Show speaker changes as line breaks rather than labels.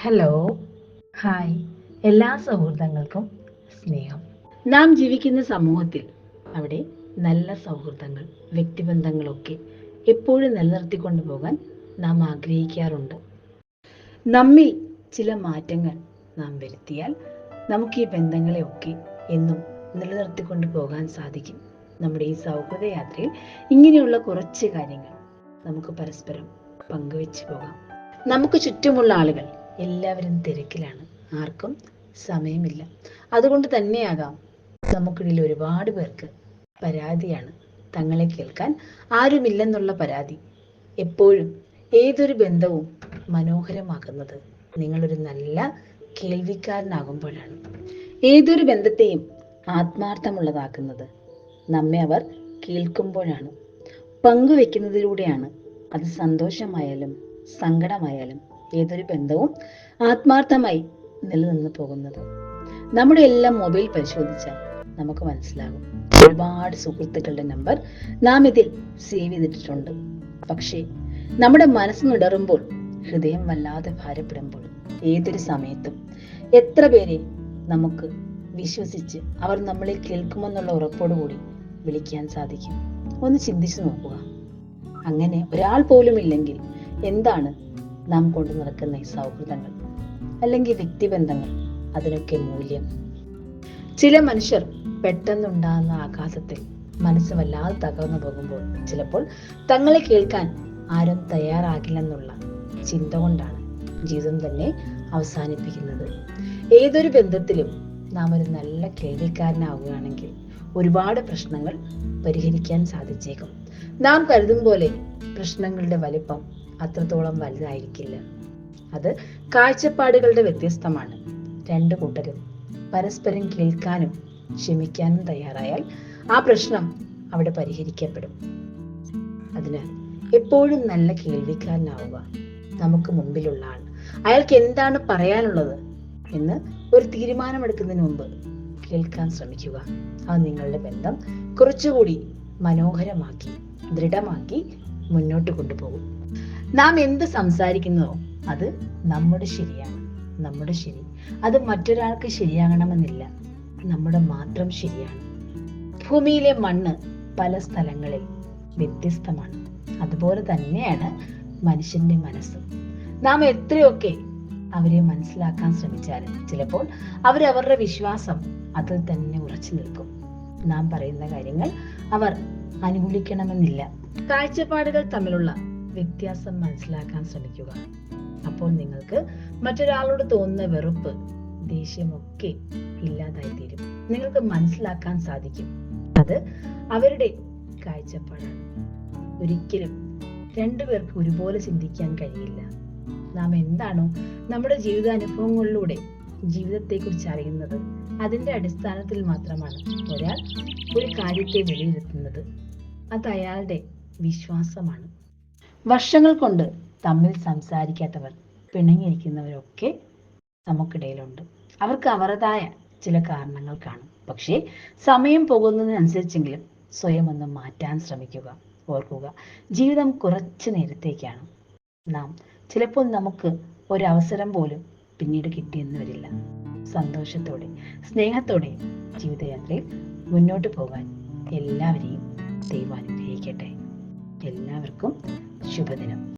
Hello, hi, എല്ലാ സൗഹൃദങ്ങൾക്കും സ്നേഹം. നാം ജീവിക്കുന്ന സമൂഹത്തിൽ അവിടെ നല്ല സൗഹൃദങ്ങൾ, വ്യക്തിബന്ധങ്ങളൊക്കെ എപ്പോഴും നിലനിർത്തിക്കൊണ്ടു പോകാൻ നാം ആഗ്രഹിക്കാറുണ്ട്. നമ്മിൽ ചില മാറ്റങ്ങൾ നാം വരുത്തിയാൽ നമുക്ക് ഈ ബന്ധങ്ങളെയൊക്കെ എന്നും നിലനിർത്തിക്കൊണ്ടു പോകാൻ സാധിക്കും. നമ്മുടെ ഈ സൗഹൃദ യാത്രയിൽ ഇങ്ങനെയുള്ള കുറച്ച് കാര്യങ്ങൾ നമുക്ക് പരസ്പരം പങ്കുവെച്ച് പോകാം. നമുക്ക് ചുറ്റുമുള്ള ആളുകൾ എല്ലാവരും തിരക്കിലാണ്, ആർക്കും സമയമില്ല. അതുകൊണ്ട് തന്നെയാകാം നമുക്കിടയിൽ ഒരുപാട് പേർക്ക് പരാതിയാണ്, തങ്ങളെ കേൾക്കാൻ ആരുമില്ലെന്നുള്ള പരാതി. എപ്പോഴും ഏതൊരു ബന്ധവും മനോഹരമാക്കുന്നത് നിങ്ങളൊരു നല്ല കേൾവിക്കാരനാകുമ്പോഴാണ്. ഏതൊരു ബന്ധത്തെയും ആത്മാർത്ഥമുള്ളതാക്കുന്നത് നമ്മെ അവർ കേൾക്കുമ്പോഴാണ്, പങ്കുവെക്കുന്നതിലൂടെയാണ്. അത് സന്തോഷമായാലും സങ്കടമായാലും ഏതൊരു ബന്ധവും ആത്മാർത്ഥമായി നിലനിന്ന് പോകുന്നത്. നമ്മുടെ എല്ലാം മൊബൈൽ പരിശോധിച്ചാൽ നമുക്ക് മനസ്സിലാകും, ഒരുപാട് സുഹൃത്തുക്കളുടെ നമ്പർ നാം ഇതിൽ സേവ് ചെയ്തിട്ടുണ്ട്. പക്ഷേ നമ്മുടെ മനസ്സിനിടറുമ്പോൾ, ഹൃദയം വല്ലാതെ ഭാരപ്പെടുമ്പോൾ, ഏതൊരു സമയത്തും എത്ര പേരെ നമുക്ക് വിശ്വസിച്ച് അവർ നമ്മളെ കേൾക്കുമെന്നുള്ള ഉറപ്പോടുകൂടി വിളിക്കാൻ സാധിക്കും? ഒന്ന് ചിന്തിച്ചു നോക്കുക. അങ്ങനെ ഒരാൾ പോലും ഇല്ലെങ്കിൽ എന്താണ് നാം കൊണ്ടു നടക്കുന്ന ഈ സൗഹൃദങ്ങൾ അല്ലെങ്കിൽ വ്യക്തിബന്ധങ്ങൾ? അതിനൊക്കെ മൂല്യം. ചില മനുഷ്യർ പെട്ടെന്നുണ്ടാകുന്ന ആഘാതത്തിൽ മനസ്സ് വല്ലാതെ തകർന്നു പോകുമ്പോൾ ചിലപ്പോൾ തങ്ങളെ കേൾക്കാൻ ആരും തയ്യാറാകില്ലെന്നുള്ള ചിന്ത കൊണ്ടാണ് ജീവിതം തന്നെ അവസാനിപ്പിക്കുന്നത്. ഏതൊരു ബന്ധത്തിലും നാം ഒരു നല്ല കേൾവിക്കാരനാവുകയാണെങ്കിൽ ഒരുപാട് പ്രശ്നങ്ങൾ പരിഹരിക്കാൻ സാധിച്ചേക്കും. നാം കരുതും പോലെ പ്രശ്നങ്ങളുടെ വലിപ്പം അത്രത്തോളം വലുതായിരിക്കില്ല. അത് കാഴ്ചപ്പാടുകളുടെ വ്യത്യസ്തമാണ്. രണ്ടു കൂട്ടരും പരസ്പരം കേൾക്കാനും ക്ഷമിക്കാനും തയ്യാറായാൽ ആ പ്രശ്നം അവിടെ പരിഹരിക്കപ്പെടും. അതിനാൽ എപ്പോഴും നല്ല കേൾവിക്കാരനാവുക. നമുക്ക് മുമ്പിലുള്ള ആൾ, അയാൾക്ക് എന്താണ് പറയാനുള്ളത് എന്ന് ഒരു തീരുമാനമെടുക്കുന്നതിന് മുമ്പ് കേൾക്കാൻ ശ്രമിക്കുക. അത് നിങ്ങളുടെ ബന്ധം കുറച്ചുകൂടി മനോഹരമാക്കി, ദൃഢമാക്കി മുന്നോട്ട് കൊണ്ടുപോകും. നാം എന്ത് സംസാരിക്കുന്നതോ അത് നമ്മുടെ ശരിയാണ്. നമ്മുടെ ശരി അത് മറ്റൊരാൾക്ക് ശരിയാകണമെന്നില്ല, നമ്മുടെ മാത്രം ശരിയാണ്. ഭൂമിയിലെ മണ്ണ് പല സ്ഥലങ്ങളിൽ വ്യത്യസ്തമാണ്. അതുപോലെ തന്നെയാണ് മനുഷ്യന്റെ മനസ്സ്. നാം എത്രയൊക്കെ അവരെ മനസ്സിലാക്കാൻ ശ്രമിച്ചാലും ചിലപ്പോൾ അവരവരുടെ വിശ്വാസം അതിൽ തന്നെ ഉറച്ചു നിൽക്കും. നാം പറയുന്ന കാര്യങ്ങൾ അവർ അനുകൂലിക്കണമെന്നില്ല. കാഴ്ചപ്പാടുകൾ തമ്മിലുള്ള വ്യത്യാസം മനസ്സിലാക്കാൻ ശ്രമിക്കുക. അപ്പോൾ നിങ്ങൾക്ക് മറ്റൊരാളോട് തോന്നുന്ന വെറുപ്പ്, ദേഷ്യമൊക്കെ ഇല്ലാതായി തീരും. നിങ്ങൾക്ക് മനസ്സിലാക്കാൻ സാധിക്കും അത് അവരുടെ കാഴ്ചപ്പാടാണ്. ഒരിക്കലും രണ്ടുപേർക്ക് ഒരുപോലെ ചിന്തിക്കാൻ കഴിയില്ല. നാം എന്താണോ നമ്മുടെ ജീവിതാനുഭവങ്ങളിലൂടെ ജീവിതത്തെക്കുറിച്ച് അറിയുന്നത്, അതിന്റെ അടിസ്ഥാനത്തിൽ മാത്രമാണ് ഒരാൾ ഒരു കാര്യത്തെ വിലയിരുത്തുന്നത്. അത് അയാളുടെ വിശ്വാസമാണ്. വർഷങ്ങൾ കൊണ്ട് തമ്മിൽ സംസാരിക്കാത്തവർ, പിണങ്ങിയിരിക്കുന്നവരൊക്കെ നമുക്കിടയിലുണ്ട്. അവർക്ക് അവരുടേതായ ചില കാരണങ്ങൾ കാണും. പക്ഷേ സമയം പോകുന്നതിനനുസരിച്ചെങ്കിലും സ്വയം ഒന്ന് മാറ്റാൻ ശ്രമിക്കുക. ഓർക്കുക, ജീവിതം കുറച്ചു നേരത്തേക്കാണ്. നാം ചിലപ്പോൾ നമുക്ക് ഒരവസരം പോലും പിന്നീട് കിട്ടിയെന്ന് വരില്ല. സന്തോഷത്തോടെ സ്നേഹത്തോടെ ജീവിതയാത്രയിൽ മുന്നോട്ട് പോകാൻ എല്ലാവരെയും ദൈവം അനുഗ്രഹിക്കട്ടെ. എല്ലാവർക്കും ശുഭദിനം.